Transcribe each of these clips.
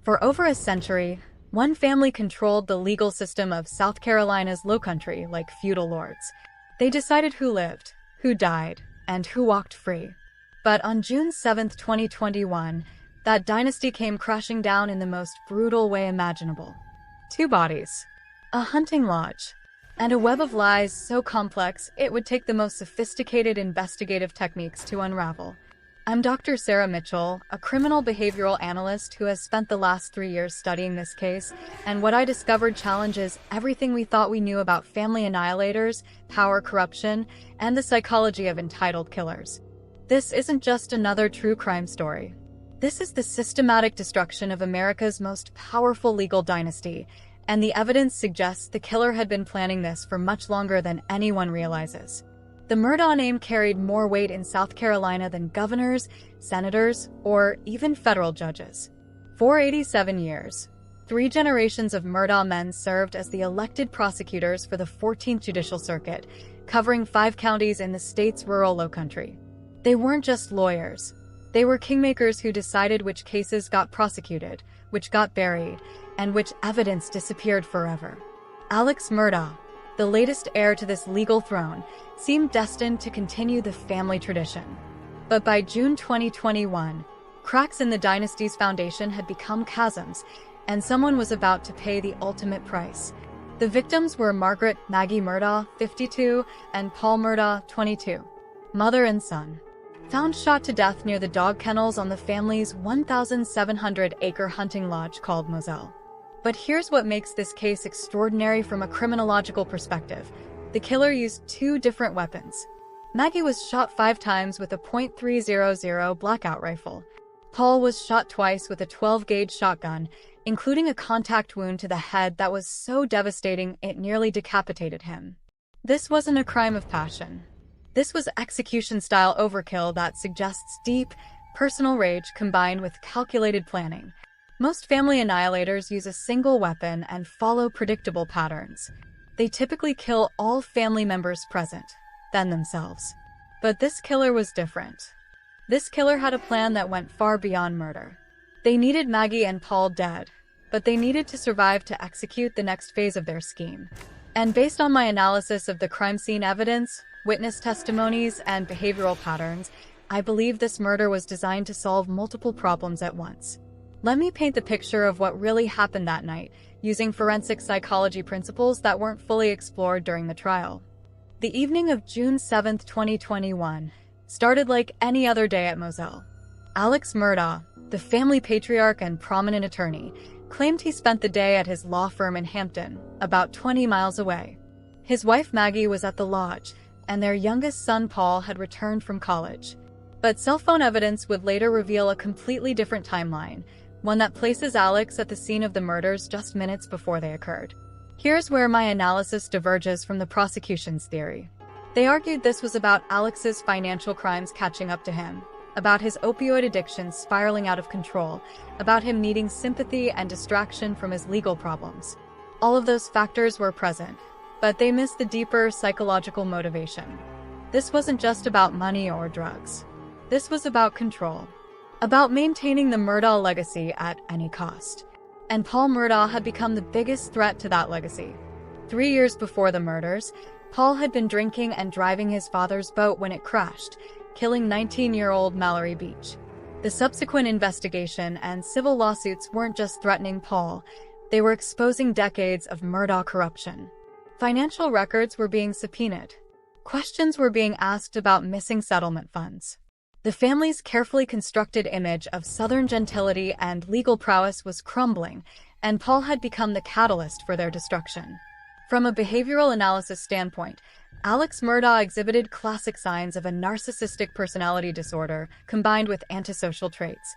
For over a century, one family controlled the legal system of South Carolina's Lowcountry like feudal lords. They decided who lived, who died, and who walked free. But on June 7, 2021, that dynasty came crashing down in the most brutal way imaginable. Two bodies, a hunting lodge, and a web of lies so complex it would take the most sophisticated investigative techniques to unravel. I'm Dr. Sarah Mitchell, a criminal behavioral analyst who has spent the last 3 years studying this case, and what I discovered challenges everything we thought we knew about family annihilators, power corruption, and the psychology of entitled killers. This isn't just another true crime story. This is the systematic destruction of America's most powerful legal dynasty, and the evidence suggests the killer had been planning this for much longer than anyone realizes. The Murdaugh name carried more weight in South Carolina than governors, senators, or even federal judges. For 87 years, 3 generations of Murdaugh men served as the elected prosecutors for the 14th Judicial Circuit, covering 5 counties in the state's rural Lowcountry. They weren't just lawyers. They were kingmakers who decided which cases got prosecuted, which got buried, and which evidence disappeared forever. Alex Murdaugh, the latest heir to this legal throne, seemed destined to continue the family tradition. But by June 2021, cracks in the dynasty's foundation had become chasms, and someone was about to pay the ultimate price. The victims were Margaret Maggie Murdaugh, 52, and Paul Murdaugh, 22, mother and son, found shot to death near the dog kennels on the family's 1,700-acre hunting lodge called Moselle. But here's what makes this case extraordinary from a criminological perspective. The killer used 2 different weapons. Maggie was shot 5 times with a .300 blackout rifle. Paul was shot twice with a 12-gauge shotgun, including a contact wound to the head that was so devastating it nearly decapitated him. This wasn't a crime of passion. This was execution-style overkill that suggests deep, personal rage combined with calculated planning. Most family annihilators use a single weapon and follow predictable patterns. They typically kill all family members present, then themselves. But this killer was different. This killer had a plan that went far beyond murder. They needed Maggie and Paul dead, but they needed to survive to execute the next phase of their scheme. And based on my analysis of the crime scene evidence, witness testimonies, and behavioral patterns, I believe this murder was designed to solve multiple problems at once. Let me paint the picture of what really happened that night, using forensic psychology principles that weren't fully explored during the trial. The evening of June 7, 2021, started like any other day at Moselle. Alex Murdaugh, the family patriarch and prominent attorney, claimed he spent the day at his law firm in Hampton, about 20 miles away. His wife Maggie was at the lodge, and their youngest son Paul had returned from college. But cell phone evidence would later reveal a completely different timeline, one that places Alex at the scene of the murders just minutes before they occurred. Here's where my analysis diverges from the prosecution's theory. They argued this was about Alex's financial crimes catching up to him, about his opioid addiction spiraling out of control, about him needing sympathy and distraction from his legal problems. All of those factors were present, but they missed the deeper psychological motivation. This wasn't just about money or drugs. This was about control. About maintaining the Murdaugh legacy at any cost. And Paul Murdaugh had become the biggest threat to that legacy. 3 years before the murders, Paul had been drinking and driving his father's boat when it crashed, killing 19-year-old Mallory Beach. The subsequent investigation and civil lawsuits weren't just threatening Paul, they were exposing decades of Murdaugh corruption. Financial records were being subpoenaed. Questions were being asked about missing settlement funds. The family's carefully constructed image of Southern gentility and legal prowess was crumbling, and Paul had become the catalyst for their destruction. From a behavioral analysis standpoint, Alex Murdaugh exhibited classic signs of a narcissistic personality disorder combined with antisocial traits.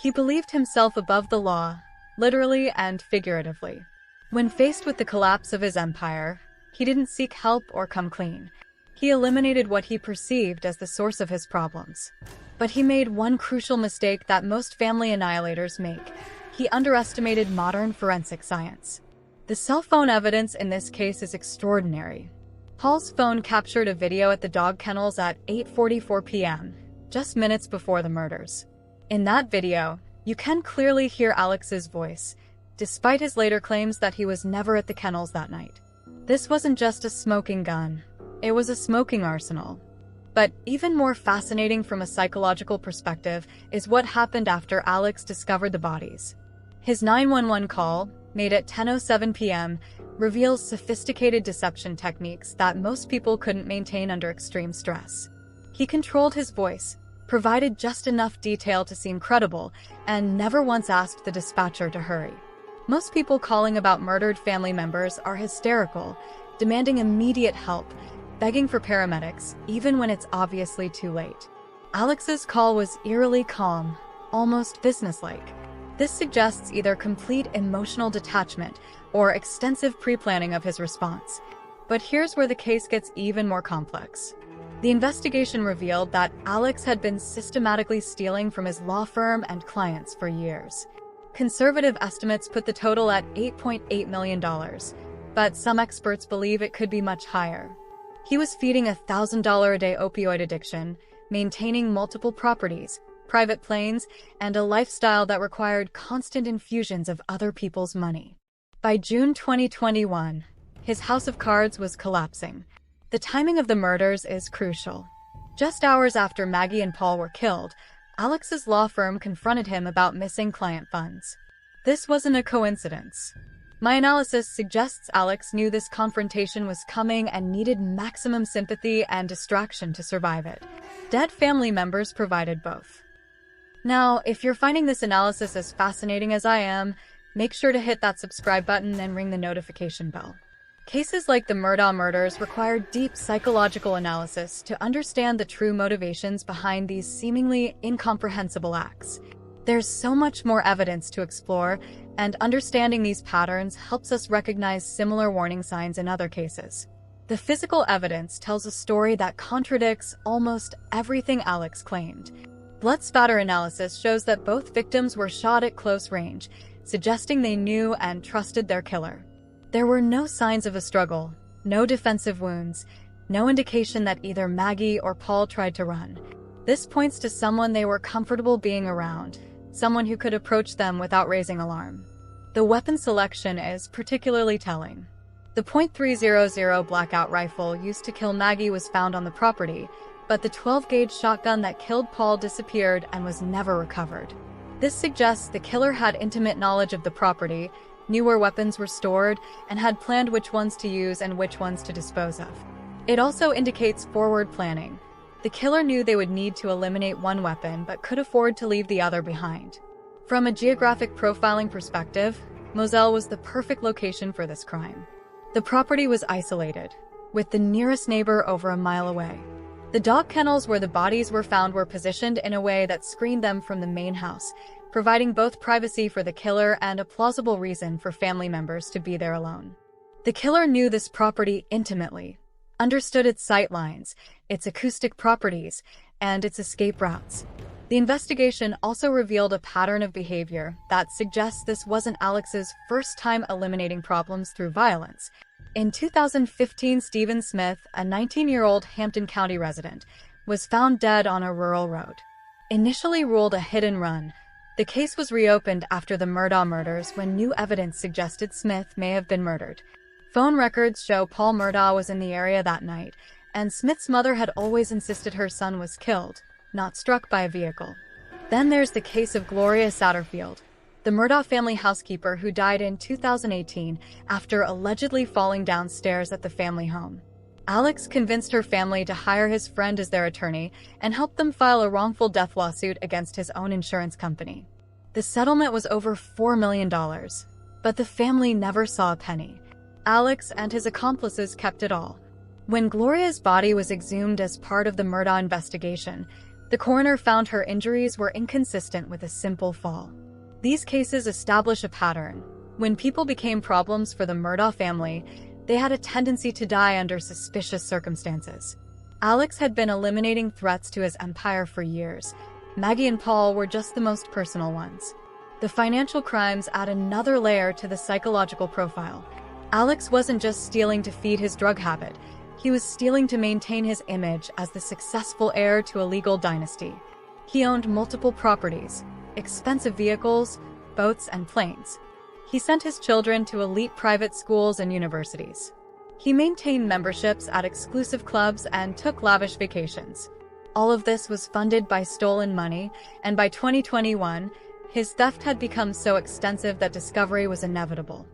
He believed himself above the law, literally and figuratively. When faced with the collapse of his empire, he didn't seek help or come clean. He eliminated what he perceived as the source of his problems. But he made one crucial mistake that most family annihilators make. He underestimated modern forensic science. The cell phone evidence in this case is extraordinary. Paul's phone captured a video at the dog kennels at 8:44 p.m., just minutes before the murders. In that video, You can clearly hear Alex's voice, despite his later claims that he was never at the kennels that night. This wasn't just a smoking gun, it was a smoking arsenal. But even more fascinating from a psychological perspective is what happened after Alex discovered the bodies. His 911 call, made at 10:07 p.m., reveals sophisticated deception techniques that most people couldn't maintain under extreme stress. He controlled his voice, provided just enough detail to seem credible, and never once asked the dispatcher to hurry. Most people calling about murdered family members are hysterical, demanding immediate help, begging for paramedics, even when it's obviously too late. Alex's call was eerily calm, almost businesslike. This suggests either complete emotional detachment or extensive pre-planning of his response. But here's where the case gets even more complex. The investigation revealed that Alex had been systematically stealing from his law firm and clients for years. Conservative estimates put the total at $8.8 million, but some experts believe it could be much higher. He was feeding a $1,000 a day opioid addiction, maintaining multiple properties, private planes, and a lifestyle that required constant infusions of other people's money. By June 2021, his house of cards was collapsing. The timing of the murders is crucial. Just hours after Maggie and Paul were killed, Alex's law firm confronted him about missing client funds. This wasn't a coincidence. My analysis suggests Alex knew this confrontation was coming and needed maximum sympathy and distraction to survive it. Dead family members provided both. Now, if you're finding this analysis as fascinating as I am, make sure to hit that subscribe button and ring the notification bell. Cases like the Murdaugh murders require deep psychological analysis to understand the true motivations behind these seemingly incomprehensible acts. There's so much more evidence to explore, and understanding these patterns helps us recognize similar warning signs in other cases. The physical evidence tells a story that contradicts almost everything Alex claimed. Blood spatter analysis shows that both victims were shot at close range, suggesting they knew and trusted their killer. There were no signs of a struggle, no defensive wounds, no indication that either Maggie or Paul tried to run. This points to someone they were comfortable being around, someone who could approach them without raising alarm. The weapon selection is particularly telling. The .300 blackout rifle used to kill Maggie was found on the property, but the 12-gauge shotgun that killed Paul disappeared and was never recovered. This suggests the killer had intimate knowledge of the property, knew where weapons were stored, and had planned which ones to use and which ones to dispose of. It also indicates forward planning. The killer knew they would need to eliminate one weapon but could afford to leave the other behind. From a geographic profiling perspective, Moselle was the perfect location for this crime. The property was isolated, with the nearest neighbor over a mile away. The dog kennels where the bodies were found were positioned in a way that screened them from the main house, providing both privacy for the killer and a plausible reason for family members to be there alone. The killer knew this property intimately, understood its sight lines, its acoustic properties, and its escape routes. The investigation also revealed a pattern of behavior that suggests this wasn't Alex's first time eliminating problems through violence. In 2015, Stephen Smith, a 19-year-old Hampton County resident, was found dead on a rural road. Initially ruled a hit-and-run, the case was reopened after the Murdaugh murders when new evidence suggested Smith may have been murdered. Phone records show Paul Murdaugh was in the area that night, and Smith's mother had always insisted her son was killed, not struck by a vehicle. Then there's the case of Gloria Satterfield, the Murdaugh family housekeeper who died in 2018 after allegedly falling downstairs at the family home. Alex convinced her family to hire his friend as their attorney and helped them file a wrongful death lawsuit against his own insurance company. The settlement was over $4 million, but the family never saw a penny. Alex and his accomplices kept it all. When Gloria's body was exhumed as part of the Murdaugh investigation, the coroner found her injuries were inconsistent with a simple fall. These cases establish a pattern. When people became problems for the Murdaugh family, they had a tendency to die under suspicious circumstances. Alex had been eliminating threats to his empire for years. Maggie and Paul were just the most personal ones. The financial crimes add another layer to the psychological profile. Alex wasn't just stealing to feed his drug habit. He was stealing to maintain his image as the successful heir to a legal dynasty. He owned multiple properties, expensive vehicles, boats, and planes. He sent his children to elite private schools and universities. He maintained memberships at exclusive clubs and took lavish vacations. All of this was funded by stolen money, and by 2021, his theft had become so extensive that discovery was inevitable.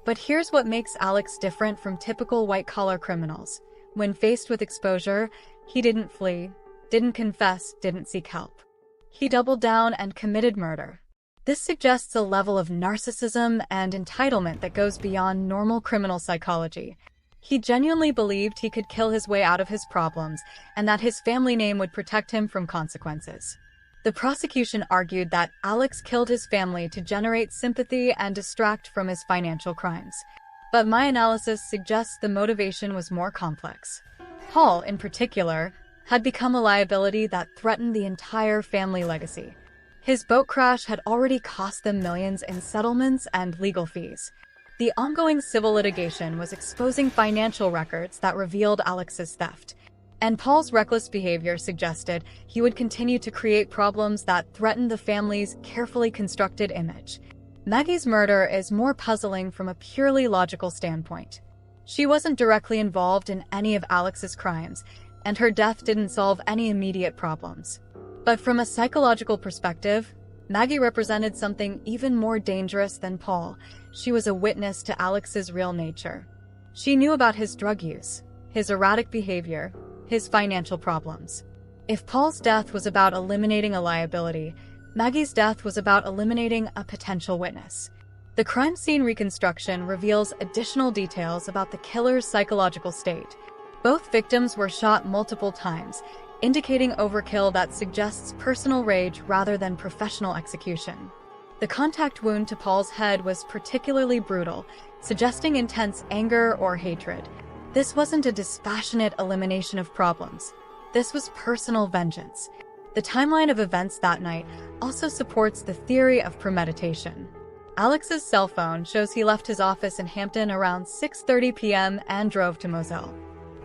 But here's what makes Alex different from typical white-collar criminals. When faced with exposure, he didn't flee, didn't confess, didn't seek help. He doubled down and committed murder. This suggests a level of narcissism and entitlement that goes beyond normal criminal psychology. He genuinely believed he could kill his way out of his problems and that his family name would protect him from consequences. The prosecution argued that Alex killed his family to generate sympathy and distract from his financial crimes. But my analysis suggests the motivation was more complex. Paul, in particular, had become a liability that threatened the entire family legacy. His boat crash had already cost them millions in settlements and legal fees. The ongoing civil litigation was exposing financial records that revealed Alex's theft. And Paul's reckless behavior suggested he would continue to create problems that threatened the family's carefully constructed image. Maggie's murder is more puzzling from a purely logical standpoint. She wasn't directly involved in any of Alex's crimes, and her death didn't solve any immediate problems. But from a psychological perspective, Maggie represented something even more dangerous than Paul. She was a witness to Alex's real nature. She knew about his drug use, his erratic behavior, his financial problems. If Paul's death was about eliminating a liability, Maggie's death was about eliminating a potential witness. The crime scene reconstruction reveals additional details about the killer's psychological state. Both victims were shot multiple times, indicating overkill that suggests personal rage rather than professional execution. The contact wound to Paul's head was particularly brutal, suggesting intense anger or hatred. This wasn't a dispassionate elimination of problems. This was personal vengeance. The timeline of events that night also supports the theory of premeditation. Alex's cell phone shows he left his office in Hampton around 6:30 p.m. and drove to Moselle.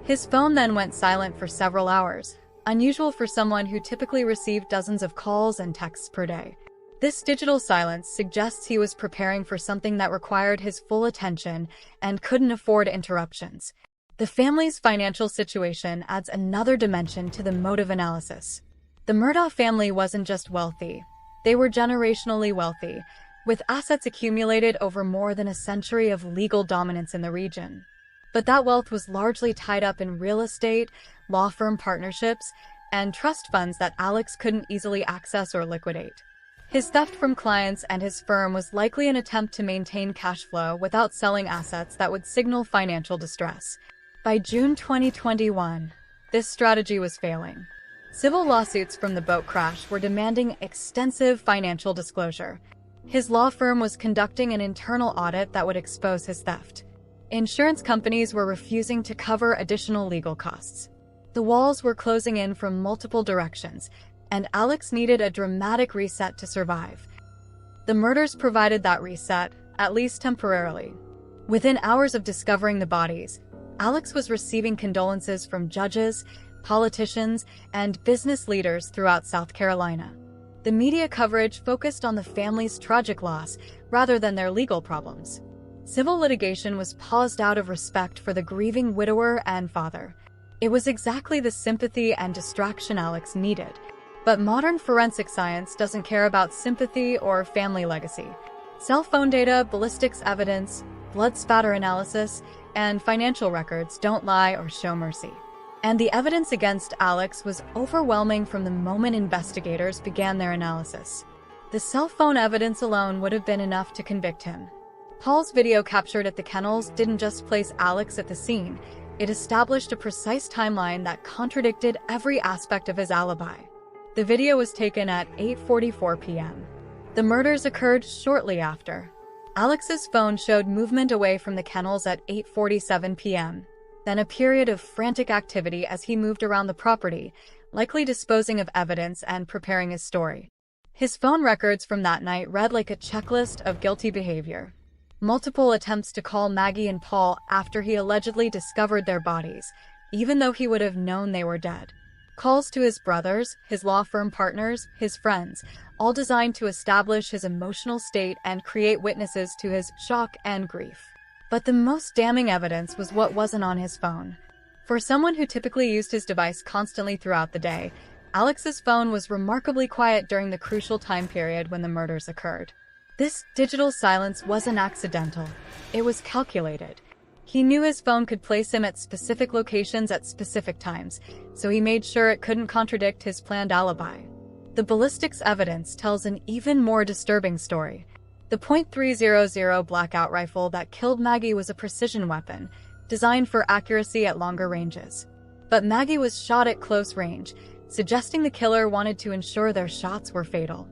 His phone then went silent for several hours, unusual for someone who typically received dozens of calls and texts per day. This digital silence suggests he was preparing for something that required his full attention and couldn't afford interruptions. The family's financial situation adds another dimension to the motive analysis. The Murdaugh family wasn't just wealthy. They were generationally wealthy, with assets accumulated over more than a century of legal dominance in the region. But that wealth was largely tied up in real estate, law firm partnerships, and trust funds that Alex couldn't easily access or liquidate. His theft from clients and his firm was likely an attempt to maintain cash flow without selling assets that would signal financial distress. By June 2021, this strategy was failing. Civil lawsuits from the boat crash were demanding extensive financial disclosure. His law firm was conducting an internal audit that would expose his theft. Insurance companies were refusing to cover additional legal costs. The walls were closing in from multiple directions, and Alex needed a dramatic reset to survive. The murders provided that reset, at least temporarily. Within hours of discovering the bodies, Alex was receiving condolences from judges, politicians, and business leaders throughout South Carolina. The media coverage focused on the family's tragic loss rather than their legal problems. Civil litigation was paused out of respect for the grieving widower and father. It was exactly the sympathy and distraction Alex needed. But modern forensic science doesn't care about sympathy or family legacy. Cell phone data, ballistics evidence, blood spatter analysis, and financial records don't lie or show mercy. And the evidence against Alex was overwhelming from the moment investigators began their analysis. The cell phone evidence alone would have been enough to convict him. Paul's video captured at the kennels didn't just place Alex at the scene, it established a precise timeline that contradicted every aspect of his alibi. The video was taken at 8:44 p.m. The murders occurred shortly after. Alex's phone showed movement away from the kennels at 8:47 p.m., then a period of frantic activity as he moved around the property, likely disposing of evidence and preparing his story. His phone records from that night read like a checklist of guilty behavior. Multiple attempts to call Maggie and Paul after he allegedly discovered their bodies, even though he would have known they were dead. Calls to his brothers, his law firm partners, his friends, all designed to establish his emotional state and create witnesses to his shock and grief. But the most damning evidence was what wasn't on his phone. For someone who typically used his device constantly throughout the day, Alex's phone was remarkably quiet during the crucial time period when the murders occurred. This digital silence wasn't accidental. It was calculated. He knew his phone could place him at specific locations at specific times, so he made sure it couldn't contradict his planned alibi. The ballistics evidence tells an even more disturbing story. The .300 blackout rifle that killed Maggie was a precision weapon, designed for accuracy at longer ranges. But Maggie was shot at close range, suggesting the killer wanted to ensure their shots were fatal.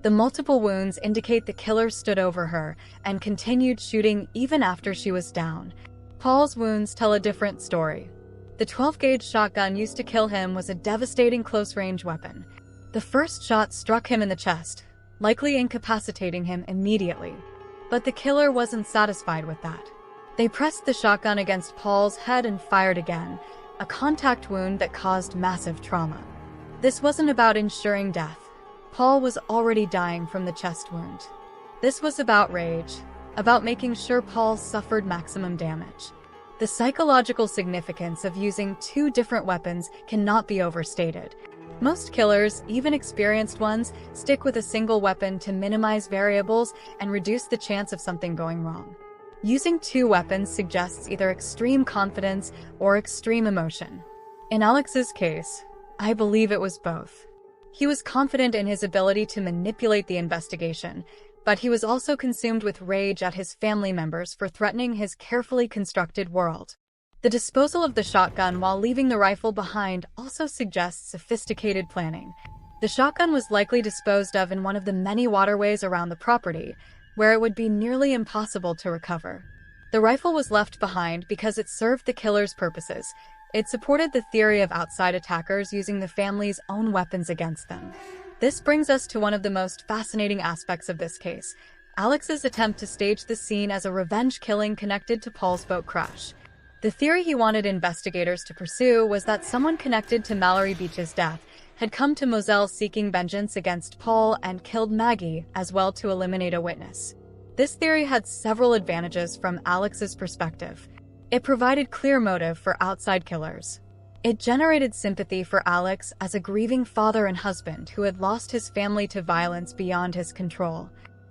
The multiple wounds indicate the killer stood over her and continued shooting even after she was down. Paul's wounds tell a different story. The 12-gauge shotgun used to kill him was a devastating close-range weapon. The first shot struck him in the chest, likely incapacitating him immediately. But the killer wasn't satisfied with that. They pressed the shotgun against Paul's head and fired again, a contact wound that caused massive trauma. This wasn't about ensuring death. Paul was already dying from the chest wound. This was about rage, about making sure Paul suffered maximum damage. The psychological significance of using two different weapons cannot be overstated. Most killers, even experienced ones, stick with a single weapon to minimize variables and reduce the chance of something going wrong. Using two weapons suggests either extreme confidence or extreme emotion. In Alex's case, I believe it was both. He was confident in his ability to manipulate the investigation, but he was also consumed with rage at his family members for threatening his carefully constructed world. The disposal of the shotgun while leaving the rifle behind also suggests sophisticated planning. The shotgun was likely disposed of in one of the many waterways around the property, where it would be nearly impossible to recover. The rifle was left behind because it served the killer's purposes. It supported the theory of outside attackers using the family's own weapons against them. This brings us to one of the most fascinating aspects of this case, Alex's attempt to stage the scene as a revenge killing connected to Paul's boat crash. The theory he wanted investigators to pursue was that someone connected to Mallory Beach's death had come to Moselle seeking vengeance against Paul and killed Maggie as well to eliminate a witness. This theory had several advantages from Alex's perspective. It provided clear motive for outside killers. It generated sympathy for Alex as a grieving father and husband who had lost his family to violence beyond his control.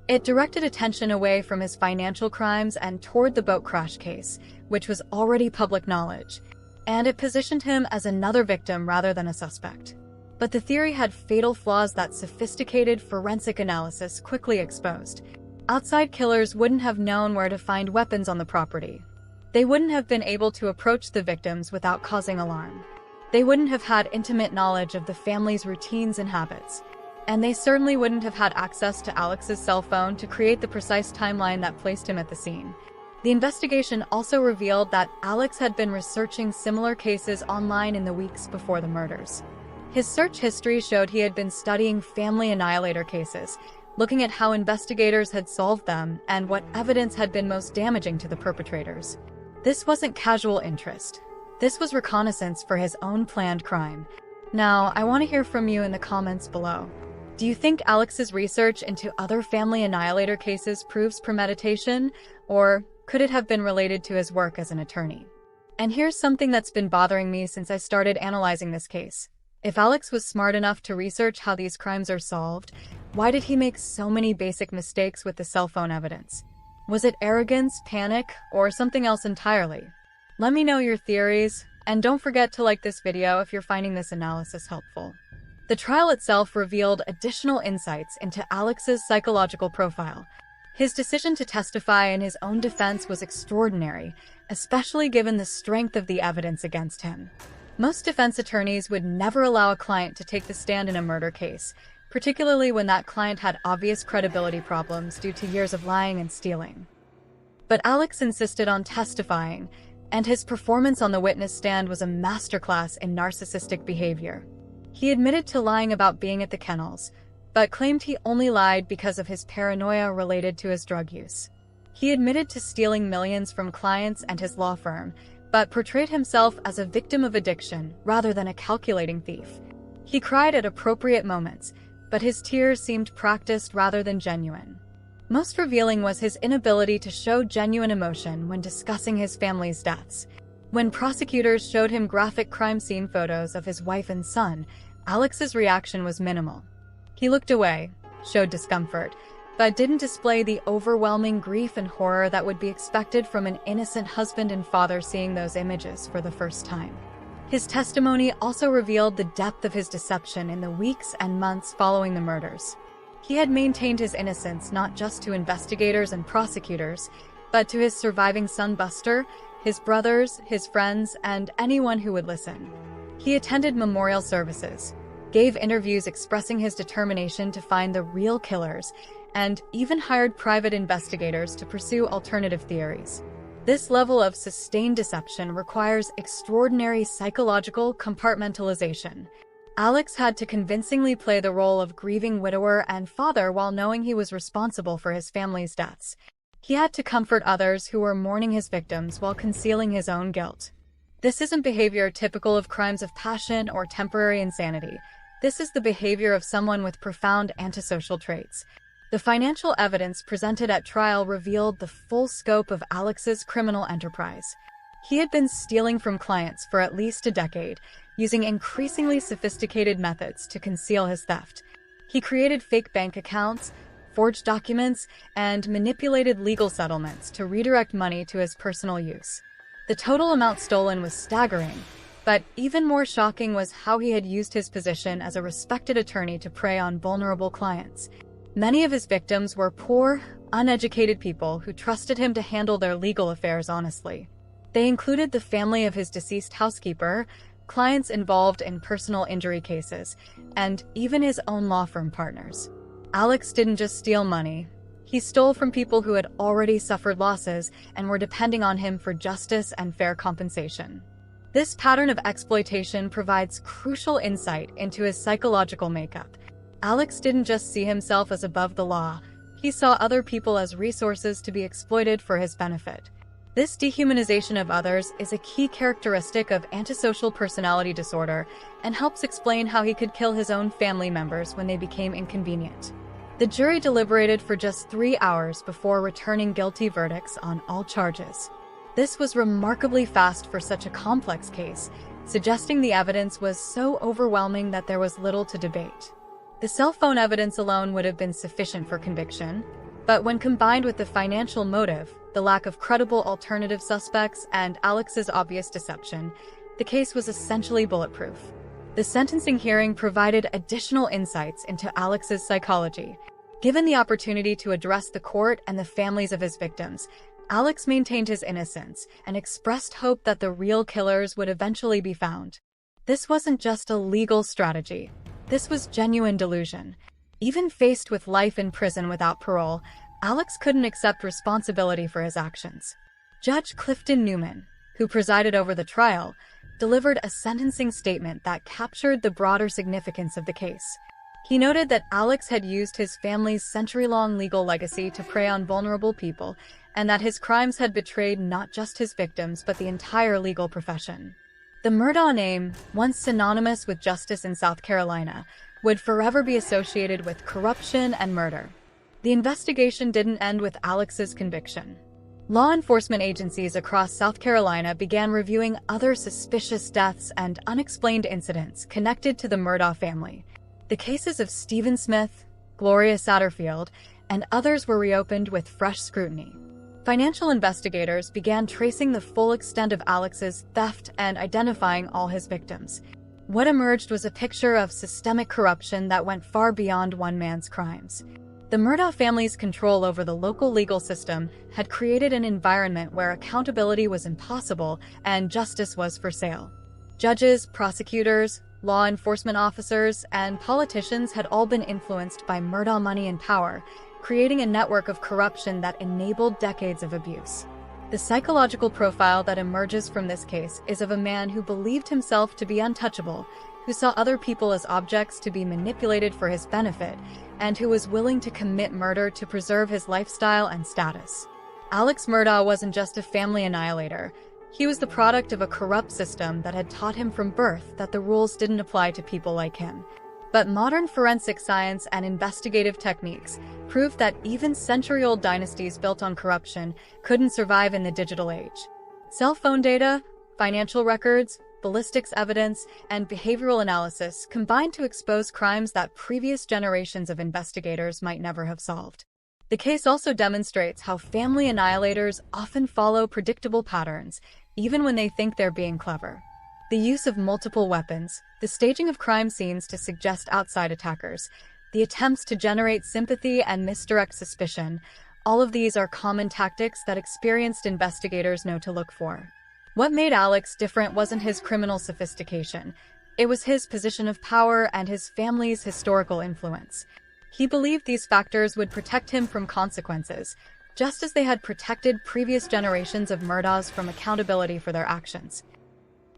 It directed attention away from his financial crimes and toward the boat crash case, which was already public knowledge, and it positioned him as another victim rather than a suspect. But the theory had fatal flaws that sophisticated forensic analysis quickly exposed. Outside killers wouldn't have known where to find weapons on the property. They wouldn't have been able to approach the victims without causing alarm. They wouldn't have had intimate knowledge of the family's routines and habits. And they certainly wouldn't have had access to Alex's cell phone to create the precise timeline that placed him at the scene. The investigation also revealed that Alex had been researching similar cases online in the weeks before the murders. His search history showed he had been studying family annihilator cases, looking at how investigators had solved them and what evidence had been most damaging to the perpetrators. This wasn't casual interest. This was reconnaissance for his own planned crime. Now, I want to hear from you in the comments below. Do you think Alex's research into other family annihilator cases proves premeditation, or could it have been related to his work as an attorney? And here's something that's been bothering me since I started analyzing this case. If Alex was smart enough to research how these crimes are solved, why did he make so many basic mistakes with the cell phone evidence? Was it arrogance, panic, or something else entirely? Let me know your theories, and don't forget to like this video if you're finding this analysis helpful. The trial itself revealed additional insights into Alex's psychological profile. His decision to testify in his own defense was extraordinary, especially given the strength of the evidence against him. Most defense attorneys would never allow a client to take the stand in a murder case, particularly when that client had obvious credibility problems due to years of lying and stealing. But Alex insisted on testifying, and his performance on the witness stand was a masterclass in narcissistic behavior. He admitted to lying about being at the kennels, but claimed he only lied because of his paranoia related to his drug use. He admitted to stealing millions from clients and his law firm, but portrayed himself as a victim of addiction rather than a calculating thief. He cried at appropriate moments, but his tears seemed practiced rather than genuine. Most revealing was his inability to show genuine emotion when discussing his family's deaths. When prosecutors showed him graphic crime scene photos of his wife and son, Alex's reaction was minimal. He looked away, showed discomfort, but didn't display the overwhelming grief and horror that would be expected from an innocent husband and father seeing those images for the first time. His testimony also revealed the depth of his deception in the weeks and months following the murders. He had maintained his innocence not just to investigators and prosecutors, but to his surviving son Buster, his brothers, his friends, and anyone who would listen. He attended memorial services, gave interviews expressing his determination to find the real killers, and even hired private investigators to pursue alternative theories. This level of sustained deception requires extraordinary psychological compartmentalization. Alex had to convincingly play the role of grieving widower and father while knowing he was responsible for his family's deaths. He had to comfort others who were mourning his victims while concealing his own guilt. This isn't behavior typical of crimes of passion or temporary insanity. This is the behavior of someone with profound antisocial traits. The financial evidence presented at trial revealed the full scope of Alex's criminal enterprise. He had been stealing from clients for at least a decade, using increasingly sophisticated methods to conceal his theft. He created fake bank accounts, forged documents, and manipulated legal settlements to redirect money to his personal use. The total amount stolen was staggering, but even more shocking was how he had used his position as a respected attorney to prey on vulnerable clients. Many of his victims were poor, uneducated people who trusted him to handle their legal affairs honestly. They included the family of his deceased housekeeper, clients involved in personal injury cases, and even his own law firm partners. Alex didn't just steal money. He stole from people who had already suffered losses and were depending on him for justice and fair compensation. This pattern of exploitation provides crucial insight into his psychological makeup. Alex didn't just see himself as above the law. He saw other people as resources to be exploited for his benefit. This dehumanization of others is a key characteristic of antisocial personality disorder and helps explain how he could kill his own family members when they became inconvenient. The jury deliberated for just 3 hours before returning guilty verdicts on all charges. This was remarkably fast for such a complex case, suggesting the evidence was so overwhelming that there was little to debate. The cell phone evidence alone would have been sufficient for conviction, but when combined with the financial motive, the lack of credible alternative suspects, and Alex's obvious deception, the case was essentially bulletproof. The sentencing hearing provided additional insights into Alex's psychology. Given the opportunity to address the court and the families of his victims, Alex maintained his innocence and expressed hope that the real killers would eventually be found. This wasn't just a legal strategy. This was genuine delusion. Even faced with life in prison without parole, Alex couldn't accept responsibility for his actions. Judge Clifton Newman, who presided over the trial, delivered a sentencing statement that captured the broader significance of the case. He noted that Alex had used his family's century-long legal legacy to prey on vulnerable people, and that his crimes had betrayed not just his victims but the entire legal profession. The Murdaugh name, once synonymous with justice in South Carolina, would forever be associated with corruption and murder. The investigation didn't end with Alex's conviction. Law enforcement agencies across South Carolina began reviewing other suspicious deaths and unexplained incidents connected to the Murdaugh family. The cases of Stephen Smith, Gloria Satterfield, and others were reopened with fresh scrutiny. Financial investigators began tracing the full extent of Alex's theft and identifying all his victims. What emerged was a picture of systemic corruption that went far beyond one man's crimes. The Murdaugh family's control over the local legal system had created an environment where accountability was impossible and justice was for sale. Judges, prosecutors, law enforcement officers, and politicians had all been influenced by Murdaugh money and power, creating a network of corruption that enabled decades of abuse. The psychological profile that emerges from this case is of a man who believed himself to be untouchable, who saw other people as objects to be manipulated for his benefit, and who was willing to commit murder to preserve his lifestyle and status. Alex Murdaugh wasn't just a family annihilator. He was the product of a corrupt system that had taught him from birth that the rules didn't apply to people like him. But modern forensic science and investigative techniques proved that even century-old dynasties built on corruption couldn't survive in the digital age. Cell phone data, financial records, ballistics evidence, and behavioral analysis combined to expose crimes that previous generations of investigators might never have solved. The case also demonstrates how family annihilators often follow predictable patterns, even when they think they're being clever. The use of multiple weapons, the staging of crime scenes to suggest outside attackers, the attempts to generate sympathy and misdirect suspicion, all of these are common tactics that experienced investigators know to look for. What made Alex different wasn't his criminal sophistication. It was his position of power and his family's historical influence. He believed these factors would protect him from consequences, just as they had protected previous generations of Murdaughs from accountability for their actions.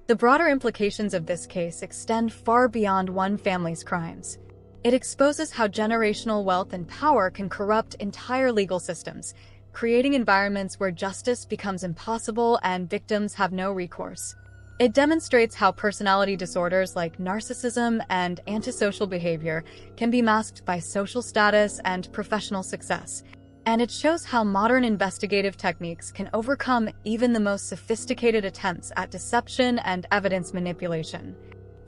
The broader implications of this case extend far beyond one family's crimes. It exposes how generational wealth and power can corrupt entire legal systems, creating environments where justice becomes impossible and victims have no recourse. It demonstrates how personality disorders like narcissism and antisocial behavior can be masked by social status and professional success. And it shows how modern investigative techniques can overcome even the most sophisticated attempts at deception and evidence manipulation.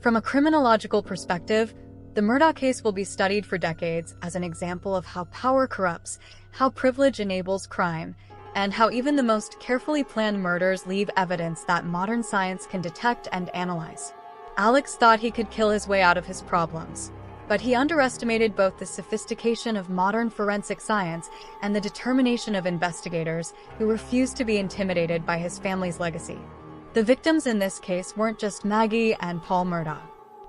From a criminological perspective, the Murdaugh case will be studied for decades as an example of how power corrupts, how privilege enables crime, and how even the most carefully planned murders leave evidence that modern science can detect and analyze. Alex thought he could kill his way out of his problems, but he underestimated both the sophistication of modern forensic science and the determination of investigators who refused to be intimidated by his family's legacy. The victims in this case weren't just Maggie and Paul Murdaugh.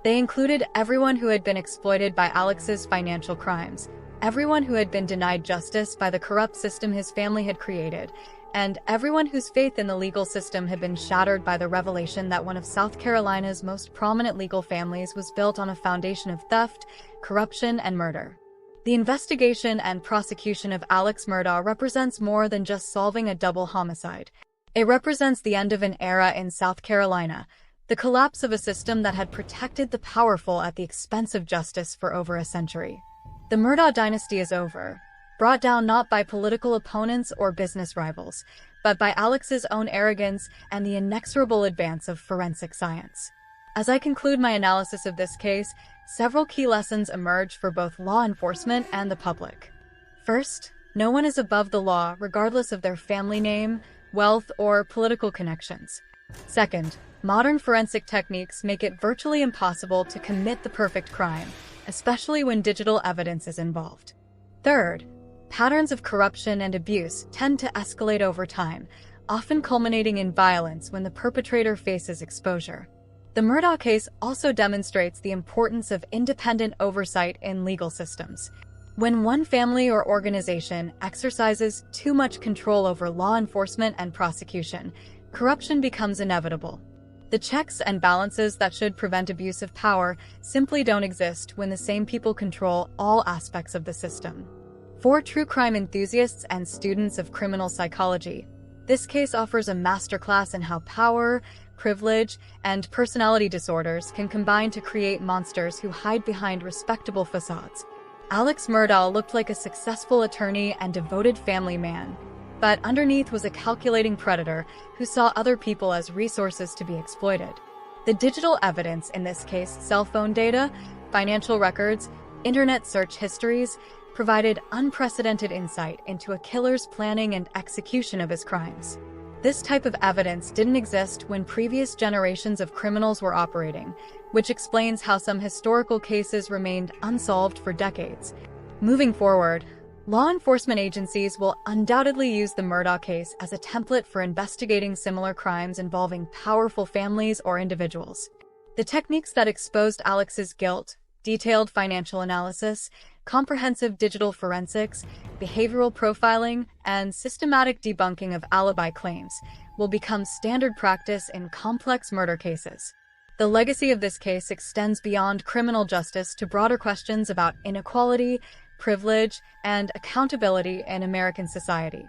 They included everyone who had been exploited by Alex's financial crimes, everyone who had been denied justice by the corrupt system his family had created, and everyone whose faith in the legal system had been shattered by the revelation that one of South Carolina's most prominent legal families was built on a foundation of theft, corruption, and murder. The investigation and prosecution of Alex Murdaugh represents more than just solving a double homicide. It represents the end of an era in South Carolina, the collapse of a system that had protected the powerful at the expense of justice for over a century. The Murdaugh dynasty is over, brought down not by political opponents or business rivals, but by Alex's own arrogance and the inexorable advance of forensic science. As I conclude my analysis of this case, several key lessons emerge for both law enforcement and the public. First, no one is above the law regardless of their family name, wealth, or political connections. Second, modern forensic techniques make it virtually impossible to commit the perfect crime, especially when digital evidence is involved. Third, patterns of corruption and abuse tend to escalate over time, often culminating in violence when the perpetrator faces exposure. The Murdaugh case also demonstrates the importance of independent oversight in legal systems. When one family or organization exercises too much control over law enforcement and prosecution, corruption becomes inevitable. The checks and balances that should prevent abuse of power simply don't exist when the same people control all aspects of the system. For true crime enthusiasts and students of criminal psychology, this case offers a masterclass in how power, privilege, and personality disorders can combine to create monsters who hide behind respectable facades. Alex Murdaugh looked like a successful attorney and devoted family man, but underneath was a calculating predator who saw other people as resources to be exploited. The digital evidence in this case, cell phone data, financial records, internet search histories, provided unprecedented insight into a killer's planning and execution of his crimes. This type of evidence didn't exist when previous generations of criminals were operating, which explains how some historical cases remained unsolved for decades. Moving forward, law enforcement agencies will undoubtedly use the Murdaugh case as a template for investigating similar crimes involving powerful families or individuals. The techniques that exposed Alex's guilt, detailed financial analysis, comprehensive digital forensics, behavioral profiling, and systematic debunking of alibi claims will become standard practice in complex murder cases. The legacy of this case extends beyond criminal justice to broader questions about inequality, privilege, and accountability in American society.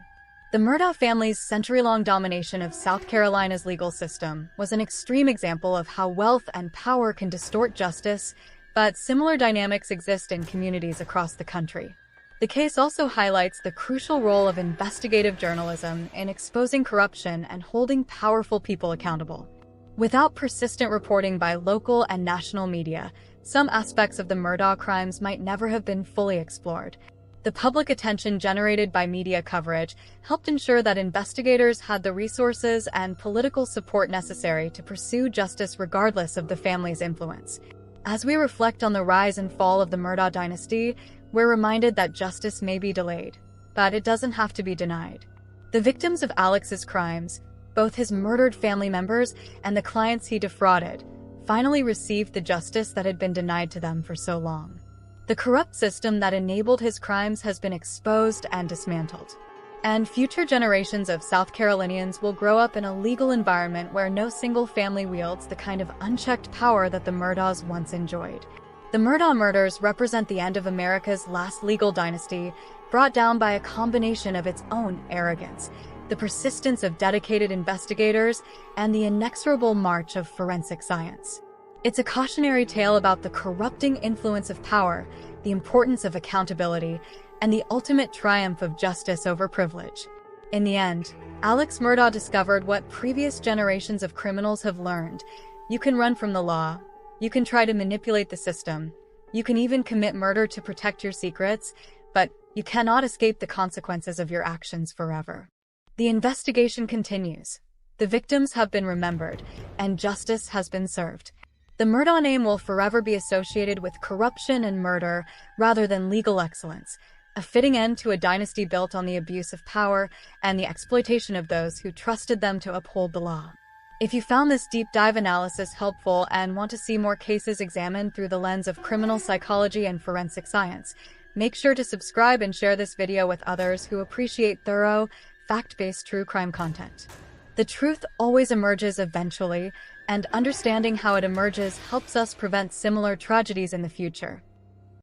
The Murdaugh family's century-long domination of South Carolina's legal system was an extreme example of how wealth and power can distort justice, but similar dynamics exist in communities across the country. The case also highlights the crucial role of investigative journalism in exposing corruption and holding powerful people accountable. Without persistent reporting by local and national media, some aspects of the Murdaugh crimes might never have been fully explored. The public attention generated by media coverage helped ensure that investigators had the resources and political support necessary to pursue justice regardless of the family's influence. As we reflect on the rise and fall of the Murdaugh dynasty, we're reminded that justice may be delayed, but it doesn't have to be denied. The victims of Alex's crimes, both his murdered family members and the clients he defrauded, finally received the justice that had been denied to them for so long. The corrupt system that enabled his crimes has been exposed and dismantled. And future generations of South Carolinians will grow up in a legal environment where no single family wields the kind of unchecked power that the Murdaughs once enjoyed. The Murdaugh murders represent the end of America's last legal dynasty, brought down by a combination of its own arrogance, the persistence of dedicated investigators, and the inexorable march of forensic science. It's a cautionary tale about the corrupting influence of power, the importance of accountability, and the ultimate triumph of justice over privilege. In the end, Alex Murdaugh discovered what previous generations of criminals have learned. You can run from the law, you can try to manipulate the system, you can even commit murder to protect your secrets, but you cannot escape the consequences of your actions forever. The investigation continues. The victims have been remembered, and justice has been served. The Murdaugh name will forever be associated with corruption and murder rather than legal excellence, a fitting end to a dynasty built on the abuse of power and the exploitation of those who trusted them to uphold the law. If you found this deep dive analysis helpful and want to see more cases examined through the lens of criminal psychology and forensic science, make sure to subscribe and share this video with others who appreciate thorough, fact-based true crime content. The truth always emerges eventually, and understanding how it emerges helps us prevent similar tragedies in the future.